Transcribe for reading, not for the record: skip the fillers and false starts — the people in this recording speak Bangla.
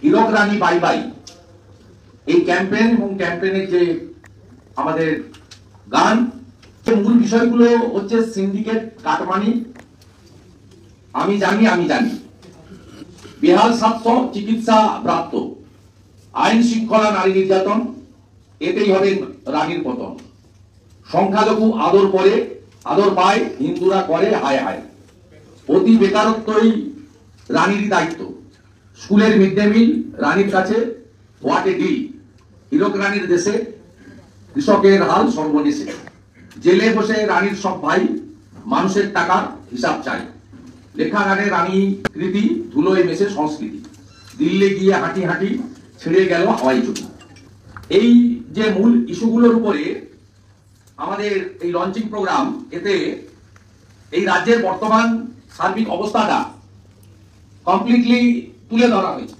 হীরক রানী বাই বাই এই ক্যাম্পেইন এবং ক্যাম্পেইনের যে আমাদের গান, মূল বিষয়গুলো হচ্ছে সিন্ডিকেট, কাটমানি, আমি জানি, বেহাল স্বাস্থ্য, চিকিৎসা প্রাপ্ত, আইন শৃঙ্খলা, নারী নির্যাতন, এতেই হবে রানীর পতন। সংখ্যালঘু আদর করে, আদর পায়, হিন্দুরা করে হায় হায়। অতি বেকারত্বই রানীর দায়িত্ব। স্কুলের মিড ডে মিল রানীর কাছে হোয়াট এ ডিল। হীরক রানীর দেশে কৃষকের হাল সর্বনেশে। জেলে বসে রানীর সব ভাই মানুষের টাকার হিসাব চাই। লেখা গানে রানী কৃতি, ধুলোয় মেশে সংস্কৃতি। দিল্লি গিয়ে হাঁটি হাঁটি ছেড়ে গেল হাওয়াই চটি। এই যে মূল ইস্যুগুলোর উপরে আমাদের এই লঞ্চিং প্রোগ্রাম, এতে এই রাজ্যের বর্তমান সার্বিক অবস্থাটা কমপ্লিটলি তুলে ধরা হয়েছে।